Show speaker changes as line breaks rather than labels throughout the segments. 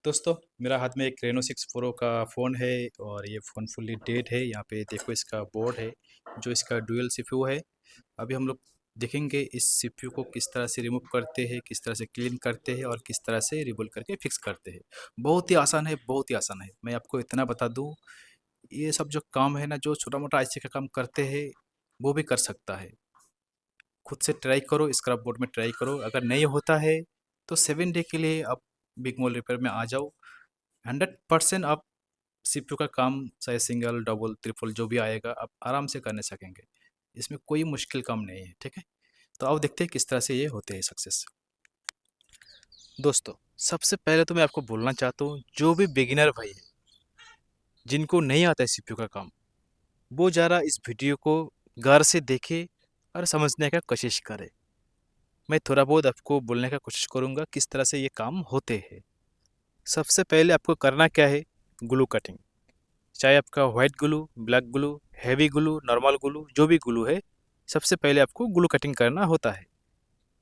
दोस्तों, मेरा हाथ में एक रेनो 6 प्रो का फ़ोन है और ये फ़ोन फुल्ली डेड है। यहाँ पे देखो इसका बोर्ड है, जो इसका डुअल सीपीयू है। अभी हम लोग देखेंगे इस सीपीयू को किस तरह से रिमूव करते हैं, किस तरह से क्लीन करते हैं और किस तरह से रिबूट करके फिक्स करते हैं। बहुत ही आसान है, बहुत ही आसान है। मैं आपको इतना बता दूँ, ये सब जो काम है ना, जो छोटा-मोटा आईसी का काम करते हैं, वो भी कर सकता है। खुद से ट्राई करो, स्क्रैप बोर्ड में ट्राई करो। अगर नहीं होता है, तो 7 डे के लिए आप बिग मॉल रिपेयर में आ जाओ। 100% आप सीपीयू का काम चाहे सिंगल, डबल, ट्रिपल जो भी आएगा आप आराम से करने सकेंगे। इसमें कोई मुश्किल काम नहीं है, ठीक है? तो आओ देखते हैं किस तरह से ये होते हैं सक्सेस। दोस्तों, सबसे पहले तो मैं आपको बोलना चाहता हूँ, जो भी बिगिनर भाई है, जिनको नहीं आता है सीपीयू का काम, वो ज़रा इस वीडियो को गौर से देखे और समझने का कोशिश करे। मैं थोड़ा बहुत आपको बोलने का कोशिश करूँगा किस तरह से ये काम होते हैं। सबसे पहले आपको करना क्या है, ग्लू कटिंग। चाहे आपका white glue, black glue, heavy glue, normal glue, जो भी ग्लू है, सबसे पहले आपको ग्लू कटिंग करना होता है।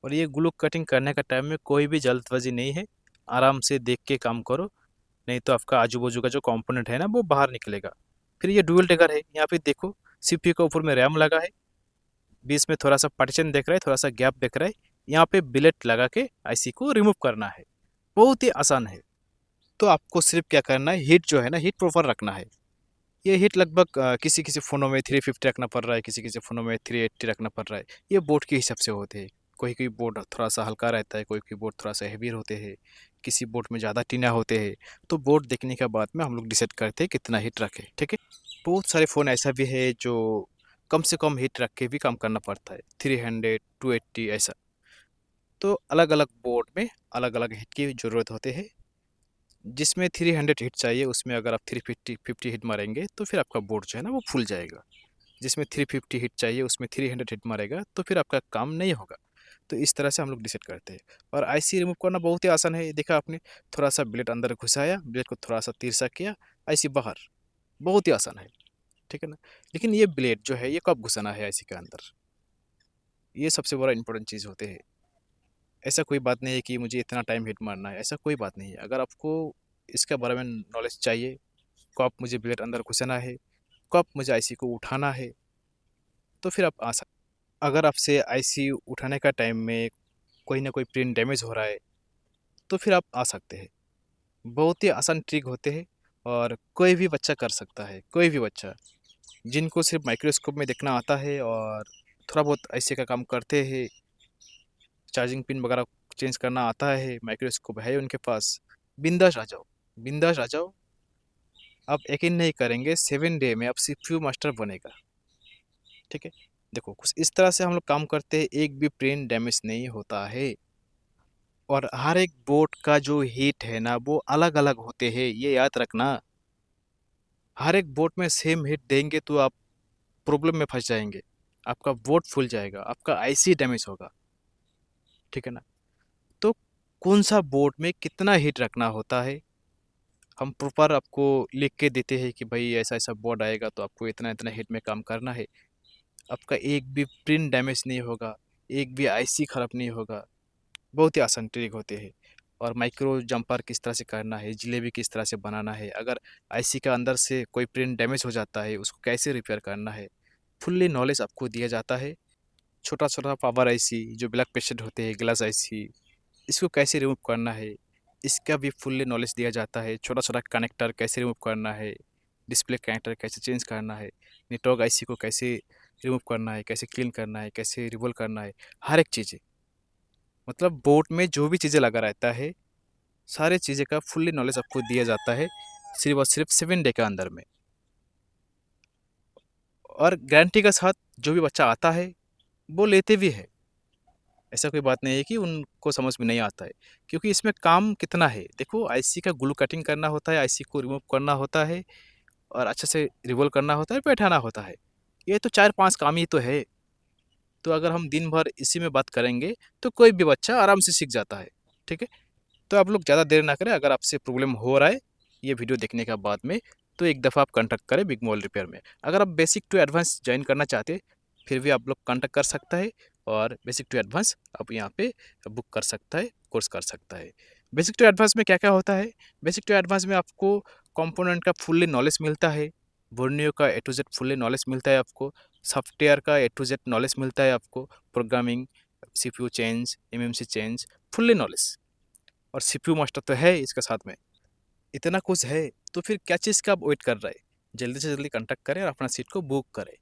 और ये ग्लू कटिंग करने का टाइम में कोई भी जल्दबाजी नहीं है, आराम से देख के काम करो, नहीं तो आपका आजू-बाजू का जो कंपोनेंट है ना, वो बाहर निकलेगा। फिर ये डुअल ट्रिगर है, यहाँ पे देखो सीपीयू के ऊपर में रैम लगा है, बीच में थोड़ा सा पार्टीशन दिख रहा है, थोड़ा सा गैप दिख रहा है, यहाँ पे बिलेट लगा के आईसी को रिमूव करना है। बहुत ही आसान है। तो आपको सिर्फ क्या करना है, हीट जो है ना, हीट प्रॉपर रखना है। ये हीट लगभग किसी किसी फ़ोनों में 350 रखना पड़ रहा है, किसी किसी फ़ोनों में 380 रखना पड़ रहा है। ये बोर्ड के हिसाब से होते हैं। कोई कोई बोर्ड थोड़ा सा हल्का रहता है, कोई कोई बोर्ड थोड़ा सा हेवी होते हैं, किसी बोर्ड में ज़्यादा टीना होते हैं। तो बोर्ड देखने के बाद में हम लोग डिसाइड करते हैं कितना हीट रखें, ठीक है? बहुत सारे फ़ोन ऐसा भी है जो कम से कम हीट रख के भी काम करना पड़ता है, 300, 280 ऐसा। तो अलग अलग बोर्ड में अलग अलग हीट की ज़रूरत होते हैं। जिसमें 300 हिट चाहिए, उसमें अगर आप 350 हिट मारेंगे तो फिर आपका बोर्ड जो है ना वो फूल जाएगा। जिसमें 350 हिट चाहिए, उसमें 300 हिट मारेगा तो फिर आपका काम नहीं होगा। तो इस तरह से हम लोग डिसाइड करते हैं। और आईसी रिमूव करना बहुत ही आसान है, देखा आपने, थोड़ा सा ब्लेड अंदर घुसाया, ब्लेड को थोड़ा सा तिरछा किया, आईसी बाहर। बहुत ही आसान है, ठीक है ना? लेकिन ये ब्लेड जो है ये कब घुसाना है आईसी के अंदर, ये सबसे बड़ा इंपॉर्टेंट चीज़ होते हैं। ऐसा कोई बात नहीं है कि मुझे इतना टाइम हिट मारना है, ऐसा कोई बात नहीं है। अगर आपको इसके बारे में नॉलेज चाहिए, कब मुझे ब्लेड अंदर घुसाना है, कब मुझे आईसी को उठाना है, तो फिर आप आ सक अगर आपसे आईसी उठाने का टाइम में कोई ना कोई पिन डैमेज हो रहा है, तो फिर आप आ सकते हैं। बहुत ही आसान ट्रिक होते हैं और कोई भी बच्चा कर सकता है, कोई भी बच्चा। जिनको सिर्फ माइक्रोस्कोप में देखना आता है और थोड़ा बहुत आईसी का काम करते हैं, चार्जिंग पिन वगैरह चेंज करना आता है, माइक्रोस्कोप है उनके पास, बिंदास आ जाओ, बिंदास आ जाओ। आप यकीन नहीं करेंगे, 7 डे में आप सीपीयू मास्टर बनेगा, ठीक है? देखो कुछ इस तरह से हम लोग काम करते हैं, एक भी प्रिंट डैमेज नहीं होता है। और हर एक बोर्ड का जो हीट है ना, वो अलग-अलग होते हैं, ये याद रखना। हर एक बोर्ड में सेम हीट देंगे तो आप प्रॉब्लम में फँस जाएँगे। आपका बोर्ड फूल जाएगा, आपका आईसी डैमेज होगा, ठीक है ना? तो कौन-सा बोर्ड में कितना हीट रखना होता है, हम प्रॉपर आपको लिख के देते हैं कि भई ऐसा-ऐसा बोर्ड आएगा तो आपको इतना-इतना हीट में काम करना है। आपका एक भी प्रिंट डैमेज नहीं होगा, एक भी आईसी खराब नहीं होगा। बहुत ही आसान ट्रिक होते हैं। और माइक्रो जंपर किस तरह से करना है, जलेबी किस तरह से बनाना है, अगर आईसी के अंदर से कोई प्रिंट डैमेज हो जाता है, उसको कैसे रिपेयर करना है, फुल्ली नॉलेज आपको दिया जाता है। छोटा-छोटा पावर आईसी जो ब्लैक पेस्टेड होते हैं, ग्लास आईसी, इसको कैसे रिमूव करना है, इसका भी फुल्ली नॉलेज दिया जाता है। छोटा-छोटा कनेक्टर कैसे रिमूव करना है, डिस्प्ले कनेक्टर कैसे चेंज करना है, नेटवर्क आईसी को कैसे रिमूव करना है, कैसे क्लीन करना है, कैसे रिवॉल्व करना है, हर एक चीज़ें। मतलब बोर्ड में जो भी चीज़ें लगा रहता है, सारी चीज़ें का फुल्ली नॉलेज आपको दिया जाता है, सिर्फ़ और सिर्फ़ 7 डे के अंदर में। और गारंटी के साथ जो भी बच्चा आता है, वो लेते भी हैं। ऐसा कोई बात नहीं है कि उनको समझ में नहीं आता है, क्योंकि इसमें काम कितना है। देखो आईसी का ग्लू कटिंग करना होता है, आईसी को रिमूव करना होता है और अच्छे से रिवॉल्व करना होता है, बैठाना होता है। ये तो 4-5 काम ही तो है। तो अगर हम दिन भर इसी में बात करेंगे, तो कोई भी बच्चा आराम से सीख जाता है, ठीक है? तो आप लोग ज़्यादा देर ना करें, अगर आपसे प्रॉब्लम हो रहा है ये वीडियो देखने के बाद में, तो एक दफ़ा आप कॉन्टैक्ट करें बिग मॉल रिपेयर में। अगर आप बेसिक टू एडवांस जॉइन करना चाहते हैं, फिर भी आप लोग कॉन्टैक्ट कर सकता है और बेसिक टू एडवांस आप यहाँ पे बुक कर सकता है, कोर्स कर सकता है। बेसिक टू एडवांस में क्या-क्या होता है? बेसिक टू एडवांस में आपको कंपोनेंट का फुल्ली नॉलेज मिलता है, बोर्नियो का ए टू जेड फुल्ली नॉलेज मिलता है आपको, सॉफ्टवेयर का ए टू जेड नॉलेज मिलता है आपको, programming, CPU change, MMC change, fully knowledge और सीपीयू मास्टर तो है इसके साथ में। इतना कुछ है, तो फिर क्या चीज़ का आप वेट कर रहे हैं? जल्दी से जल्दी कॉन्टैक्ट करें और अपना सीट को बुक करें।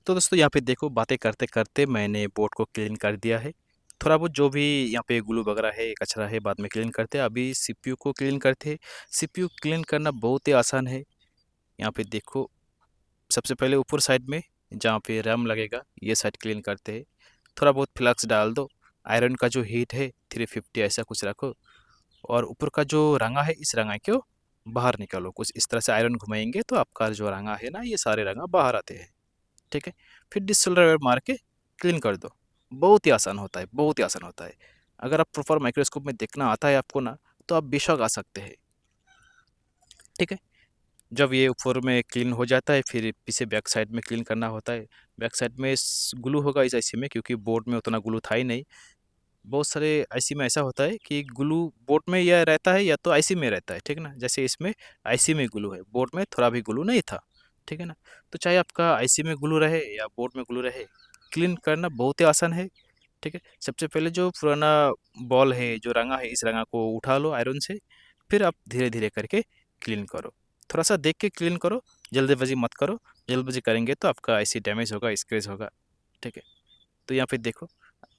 तो दोस्तों यहाँ पे देखो बातें करते-करते मैंने बोर्ड को क्लीन कर दिया है। थोड़ा बहुत जो भी यहाँ पे ग्लू वगैरह है, कचरा है, बाद में क्लीन करते हैं। अभी सीपीयू को क्लीन करते हैं। सीपीयू क्लीन करना बहुत ही आसान है। यहाँ पे देखो सबसे पहले ऊपर साइड में जहाँ पे रैम लगेगा, ये साइड क्लीन करते हैं। थोड़ा बहुत फ्लक्स डाल दो। आयरन का जो हीट है 350 ऐसा कुछ रखो और ऊपर का जो रंगा है, इस रंगा को बाहर निकालो। कुछ इस तरह से आयरन घुमाएँगे तो आपका जो रंगा है ना, ये सारे रंगा बाहर आते हैं। ठीक है? फिर डिसलर मार के क्लीन कर दो। बहुत ही आसान होता है, बहुत ही आसान होता है। अगर आप प्रॉपर माइक्रोस्कोप में देखना आता है आपको ना, तो आप बेशक आ सकते हैं। ठीक है? जब ये ऊपर में क्लीन हो जाता है, फिर पीछे बैक साइड में क्लीन करना होता है। बैक साइड में ग्लू होगा इस आईसी में, क्योंकि बोर्ड में उतना ग्लू था ही नहीं। बहुत सारे आईसी में ऐसा होता है कि ग्लू बोर्ड में या रहता है या तो आईसी में रहता है, ठीक है ना? जैसे इसमें आईसी में ग्लू है, बोर्ड में थोड़ा भी ग्लू नहीं था, ठीक है ना? तो चाहे आपका आईसी में ग्लू रहे या बोर्ड में ग्लू रहे, क्लीन करना बहुत ही आसान है, ठीक है? सबसे पहले जो पुराना बॉल है, जो रंगा है, इस रंगा को उठा लो आयरन से, फिर आप धीरे-धीरे करके क्लीन करो। थोड़ा-सा देख के क्लीन करो, जल्दबाज़ी मत करो, जल्दबाज़ी करेंगे तो आपका आईसी डैमेज होगा, स्क्रैच होगा, ठीक है? तो यहाँ पे देखो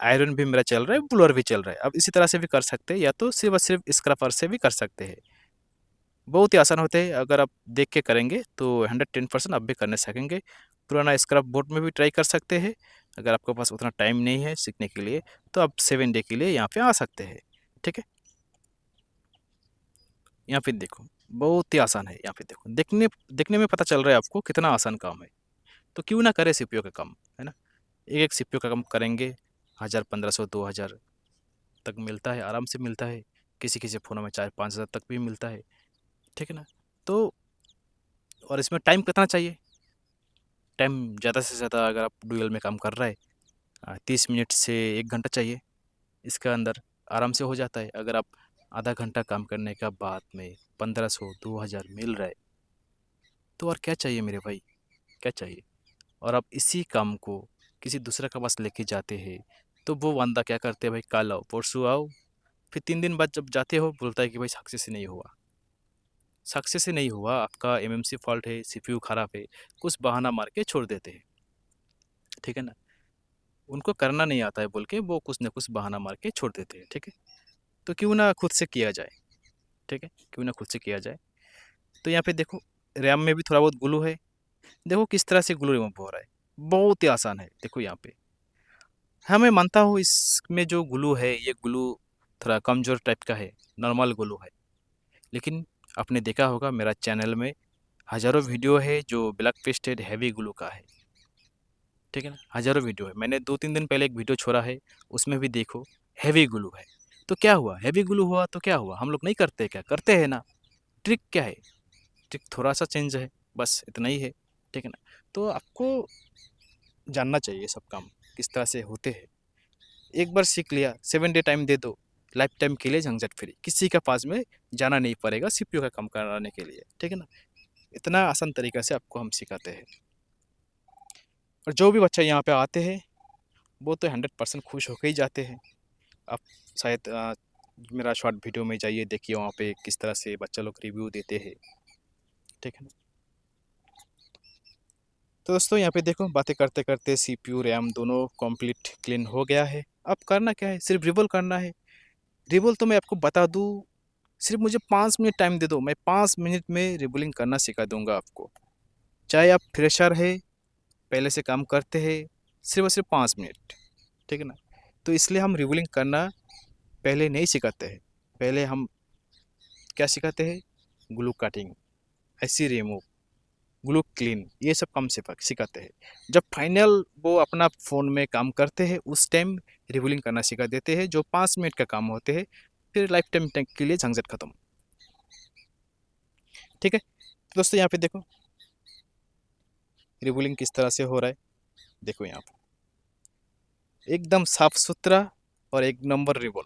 आयरन भी मेरा चल रहा है, ब्लोअर भी चल रहा है। अब इसी तरह से भी कर सकते हैं या तो सिर्फ़ और सिर्फ़ स्क्रैपर से भी कर सकते हैं। बहुत ही आसान होते हैं, अगर आप देख के करेंगे तो 110% आप भी करने सकेंगे। पुराना स्क्रैप बोर्ड में भी ट्राई कर सकते हैं। अगर आपके पास उतना टाइम नहीं है सीखने के लिए, तो आप 7 डे के लिए यहाँ पे आ सकते हैं। ठीक है? यहाँ पे देखो, बहुत ही आसान है यहाँ पे देखो। देखने देखने में पता चल रहा है आपको कितना आसान काम है। तो क्यों ना करें सीपीयू का काम, है ना? एक-एक सीपीयू का काम करेंगे, 1000, 1500, 2000 तक मिलता है, आराम से मिलता है। किसी-किसी फ़ोनों में 4-5 हज़ार तक भी मिलता है, ठीक है ना? तो और इसमें टाइम कितना चाहिए? टाइम ज़्यादा से ज़्यादा अगर आप डुअल में काम कर रहा है 30 मिनट से 1 घंटा चाहिए। इसके अंदर आराम से हो जाता है। अगर आप आधा घंटा काम करने का बाद में 1500, 2000 मिल रहा है, तो और क्या चाहिए मेरे भाई, क्या चाहिए? और आप इसी काम को किसी दूसरे के पास लेके जाते हैं, तो वो बंदा क्या करते हैं भाई, कल आओ, परसों आओ, फिर 3 दिन बाद जब जाते हो बोलता है कि भाई सक्सेस ही नहीं हुआ। सक्सेस ही नहीं हुआ, आपका एमएमसी फॉल्ट है, सीपीयू खराब है, कुछ बहाना मार के छोड़ देते हैं, ठीक है ना? उनको करना नहीं आता है बोल के वो कुछ ना कुछ बहाना मार के छोड़ देते हैं, ठीक है? तो क्यों ना खुद से किया जाए, ठीक है? क्यों ना खुद से किया जाए। तो यहाँ पे देखो रैम में भी थोड़ा बहुत ग्लू है, देखो किस तरह से ग्लू रिमूव हो रहा है, बहुत ही आसान है, देखो यहाँ पे। हाँ, मैं मानता हूँ इसमें जो ग्लू है, ये ग्लू थोड़ा कमज़ोर टाइप का है, नॉर्मल ग्लू है। लेकिन आपने देखा होगा मेरा चैनल में हज़ारों वीडियो है जो ब्लैक पेस्टेड हेवी ग्लू का है, ठीक है ना? हज़ारों वीडियो है। मैंने 2-3 दिन पहले एक वीडियो छोड़ा है, उसमें भी देखो हेवी ग्लू है। तो क्या हुआ? हेवी ग्लू हुआ तो क्या हुआ? हम लोग नहीं करते क्या? करते हैं ना। ट्रिक क्या है? ट्रिक थोड़ा-सा चेंज है, बस इतना ही है, ठीक है ना? तो आपको जानना चाहिए सब काम, किस तरह से होते हैं। एक बार सीख लिया, 7 डे टाइम दे दो, लाइफ टाइम के लिए झंझट फ्री। किसी के पास में जाना नहीं पड़ेगा सीपीयू का काम कराने के लिए, ठीक है ना? इतना आसान तरीका से आपको हम सिखाते हैं। और जो भी बच्चा यहाँ पे आते हैं, वो तो 100% खुश होके ही जाते हैं। आप शायद मेरा शॉर्ट वीडियो में जाइए, देखिए वहाँ पे किस तरह से बच्चा लोग रिव्यू देते हैं, ठीक है ना? तो दोस्तों यहाँ पे देखो बातें करते-करते सीपीयू, रैम दोनों कंप्लीट क्लीन हो गया है। अब करना क्या है? सिर्फ रिबूल करना है। रिबूल तो मैं आपको बता दूँ, सिर्फ मुझे 5 मिनट टाइम दे दो, मैं 5 मिनट में रिबूलिंग करना सिखा दूँगा आपको। चाहे आप फ्रेशर है, पहले से काम करते हैं, सिर्फ और सिर्फ 5 मिनट, ठीक है ना? तो इसलिए हम रिबूलिंग करना पहले नहीं सिखाते हैं। पहले हम क्या सिखाते हैं? ग्लू कटिंग, ऐसी रिमूव, ग्लू क्लीन, ये सब काम सिखाते हैं। जब फाइनल वो अपना फ़ोन में काम करते हैं, उस टाइम रिबूलिंग करना सिखा देते हैं, जो 5 मिनट का काम होते हैं, फिर लाइफ टाइम टैग के लिए झंझट खत्म, ठीक है? तो दोस्तों यहाँ पे देखो रिबूलिंग किस तरह से हो रहा है, देखो यहाँ पे एकदम साफ सुथरा और एक नंबर रिबूल,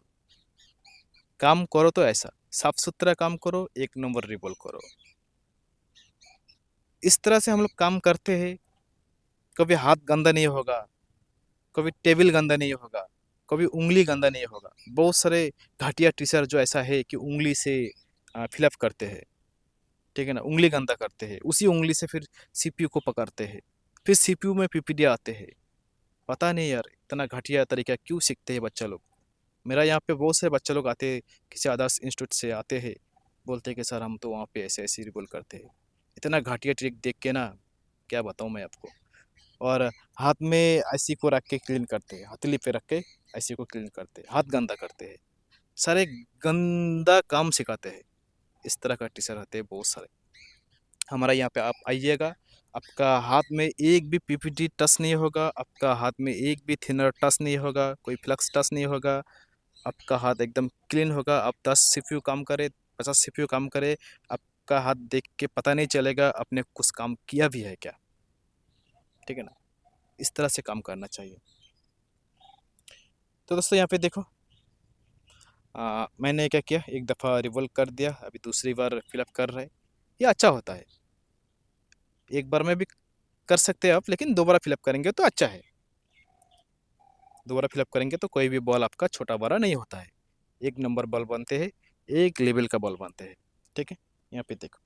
काम करो तो ऐसा साफ सुथरा काम करो, एक नंबर रिवॉल्व करो। इस तरह से हम लोग काम करते हैं, कभी हाथ गंदा नहीं होगा, कभी टेबल गंदा नहीं होगा, कभी उंगली गंदा नहीं होगा। बहुत सारे घटिया टीचर जो ऐसा है कि उंगली से फिलअप करते हैं, ठीक है ना, उंगली गंदा करते हैं, उसी उंगली से फिर सीपीयू को पकड़ते हैं, फिर सीपीयू में पीपीडी आते हैं। पता नहीं यार, इतना घटिया तरीका क्यों सीखते हैं बच्चा लोग। मेरा यहाँ पे बहुत से बच्चे लोग आते हैं, किसी अदर्स इंस्टीट्यूट से आते हैं, बोलते हैं कि सर हम तो वहाँ पे ऐसे ऐसे रिवॉल्व करते हैं। इतना घटिया ट्रिक देख के ना, क्या बताऊँ मैं आपको। और हाथ में ऐसी को रख के क्लीन करते हैं, हथेली पे रख के ऐसी को क्लीन करते हैं, हाथ गंदा करते हैं, सारे गंदा काम सिखाते हैं। इस तरह का टीचर रहते हैं बहुत सारे। हमारा यहाँ पे आप आइएगा, आपका हाथ में एक भी पीपीटी टच नहीं होगा, आपका हाथ में एक भी थिनर टच नहीं होगा, कोई फ्लक्स टच नहीं होगा, आपका हाथ एकदम क्लीन होगा। आप 10 सीपीयू काम करे, 50 सीपीयू काम करे, आपका हाथ देख के पता नहीं चलेगा आपने कुछ काम किया भी है क्या, ठीक है ना। इस तरह से काम करना चाहिए। तो दोस्तों यहाँ पे देखो, मैंने क्या किया, एक दफ़ा रिवॉल्व कर दिया, अभी दूसरी बार फिलअप कर रहे हैं। ये अच्छा होता है, एक बार में भी कर सकते हैं आप, लेकिन दोबारा फिलअप करेंगे तो अच्छा है। दोबारा फिलअप करेंगे तो कोई भी बॉल आपका छोटा बड़ा नहीं होता है, एक नंबर बॉल बनते हैं, एक लेवल का बॉल बनते हैं, ठीक है। यहाँ पे देखो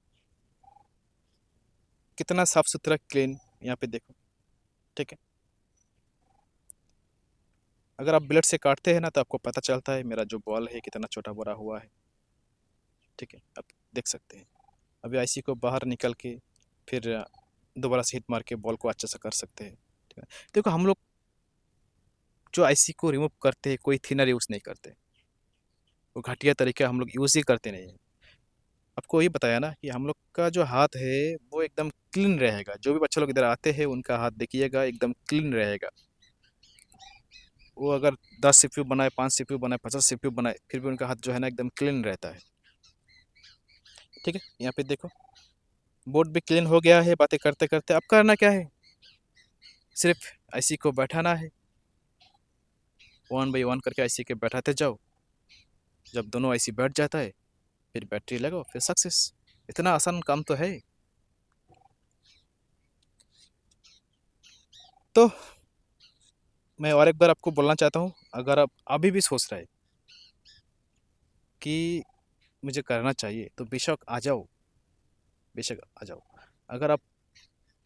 कितना साफ सुथरा क्लीन, यहाँ पे देखो, ठीक है। अगर आप ब्लेड से काटते हैं ना तो आपको पता चलता है मेरा जो बॉल है कितना छोटा बड़ा हुआ है, ठीक है, आप देख सकते हैं। अभी आईसी को बाहर निकल के फिर दोबारा से हिट मार के बॉल को अच्छे से कर सकते हैं, ठीक है। देखो हम लोग जो आईसी को रिमूव करते हैं कोई थिनर यूज़ नहीं करते, वो घटिया तरीका हम लोग यूज़ ही करते नहीं हैं। आपको ये बताया ना कि हम लोग का जो हाथ है वो एकदम क्लीन रहेगा। जो भी बच्चे लोग इधर आते हैं उनका हाथ देखिएगा एकदम क्लीन रहेगा। वो अगर 10 सीपीयू बनाए, 5 सीपीयू बनाए, 50 सीपीयू बनाए, फिर भी उनका हाथ जो है ना एकदम क्लीन रहता है, ठीक है। यहाँ पे देखो बोर्ड भी क्लीन हो गया है। बातें करते करते अब करना क्या है, सिर्फ आईसी को बैठाना है, वन बाई वन करके आईसी के बैठाते जाओ। जब दोनों आईसी बैठ जाता है फिर बैटरी लगाओ, फिर सक्सेस। इतना आसान काम तो है। तो मैं और एक बार आपको बोलना चाहता हूँ, अगर आप अभी भी सोच रहे हैं कि मुझे करना चाहिए तो बेशक आ जाओ, बेशक आ जाओ। अगर आप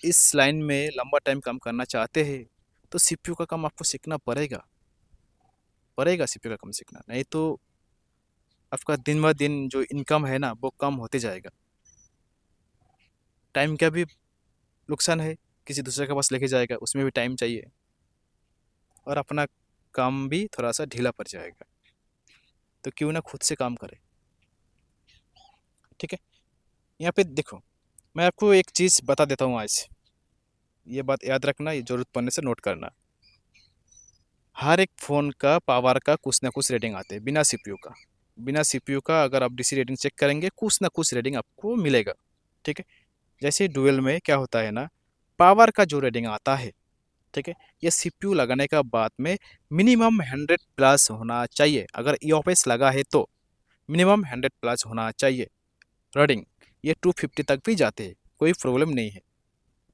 इस लाइन में लंबा टाइम काम करना चाहते हैं तो सीपीयू का काम आपको सीखना पड़ेगा, पड़ेगा सीपीयू का काम सीखना, नहीं तो आपका दिन ब दिन जो इनकम है ना वो कम होते जाएगा। टाइम का भी नुकसान है, किसी दूसरे के पास लेके जाएगा उसमें भी टाइम चाहिए, और अपना काम भी थोड़ा सा ढीला पड़ जाएगा। तो क्यों ना खुद से काम करें, ठीक है। यहाँ पे देखो मैं आपको एक चीज़ बता देता हूँ आज, ये बात याद रखना, ये जरूरत पड़ने से नोट करना। हर एक फ़ोन का पावर का कुछ ना कुछ रेटिंग आते हैं बिना सीपीयू का। बिना सीपीयू का अगर आप डीसी रेटिंग चेक करेंगे कुछ ना कुछ रेटिंग आपको मिलेगा, ठीक है। जैसे डुअल में क्या होता है ना, पावर का जो रेटिंग आता है, ठीक है, ये सीपीयू लगाने का बाद में मिनिमम 100 प्लस होना चाहिए। अगर ईओएस लगा है तो मिनिमम 100 प्लस होना चाहिए रेटिंग। ये 250 तक भी जाते हैं, कोई प्रॉब्लम नहीं है।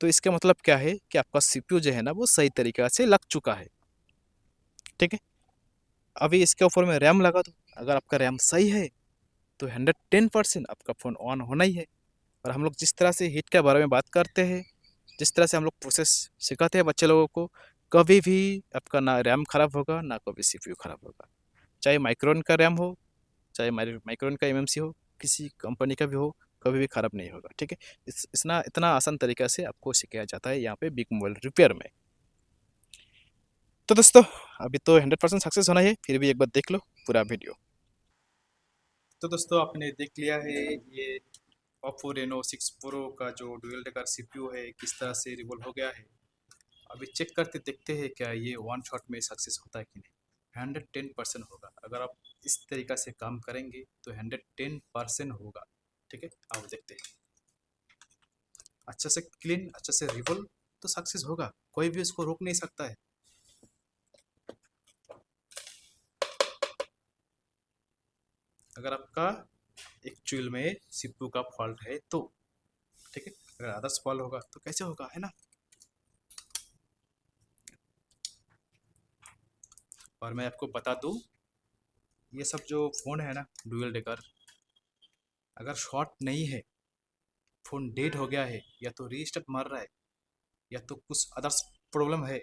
तो इसका मतलब क्या है कि आपका सीपीयू जो है ना वो सही तरीक़ा से लग चुका है, ठीक है। अभी इसके ऊपर में रैम लगा दो, अगर आपका रैम सही है तो 110% आपका फ़ोन ऑन होना ही है। और हम लोग जिस तरह से हीट के बारे में बात करते हैं, जिस तरह से हम लोग प्रोसेस सिखाते हैं बच्चे लोगों को, कभी भी आपका ना रैम ख़राब होगा ना कभी सीपीयू ख़राब होगा। चाहे माइक्रोन का रैम हो, चाहे माइक्रोन का एमएमसी हो, किसी कंपनी का भी हो, कभी भी ख़राब नहीं होगा, ठीक है। इतना इतना आसान तरीका से आपको सिखाया जाता है यहाँ पे बिग मोबाइल रिपेयर में। तो दोस्तों अभी तो 100% सक्सेस होना है, फिर भी एक बार देख लो पूरा वीडियो। तो दोस्तों आपने देख लिया है ये ओप्पो रेनो 6 प्रो का जो डुअल डेकर सीपीयू है किस तरह से रिवॉल्व हो गया है। अभी चेक करते देखते हैं क्या ये वन शॉट में सक्सेस होता है कि नहीं। 110% होगा, अगर आप इस तरीका से काम करेंगे तो 110% होगा, ठीक है। आप देखते हैं अच्छा से क्लीन, अच्छा से रिवॉल्व, तो सक्सेस होगा, कोई भी उसको रोक नहीं सकता है। अगर आपका एक्चुअल में सीपीयू का फॉल्ट है तो, ठीक है। अगर अदर्स फॉल्ट होगा तो कैसे होगा, है ना। और मैं आपको बता दूं, ये सब जो फ़ोन है ना डुअल डेकर, अगर शॉर्ट नहीं है, फ़ोन डेड हो गया है, या तो रीस्टार्ट मार रहा है, या तो कुछ अदर्स प्रॉब्लम है,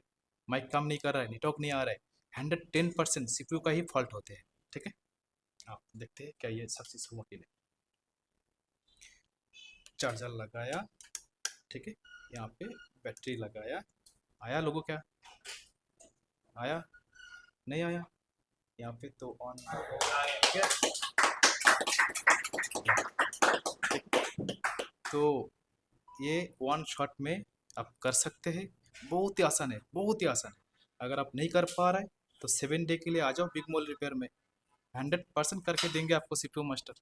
माइक काम नहीं कर रहा है, नेटवर्क नहीं आ रहा है, 110% सीपीयू का ही फॉल्ट होते हैं, ठीक है। आप देखते हैं क्या ये सक्सेस हुआ कि नहीं। चार्जर लगाया, ठीक है। यहाँ पे बैटरी लगाया, आया लोगो क्या, आया नहीं आया, यहाँ पे तो ऑन हो गया। तो ये वन शॉट में आप कर सकते हैं, बहुत ही आसान है, बहुत ही आसान है। अगर आप नहीं कर पा रहे तो 7 डे के लिए आ जाओ बिग मॉल रिपेयर में, 100% करके देंगे आपको सीपीयू मास्टर।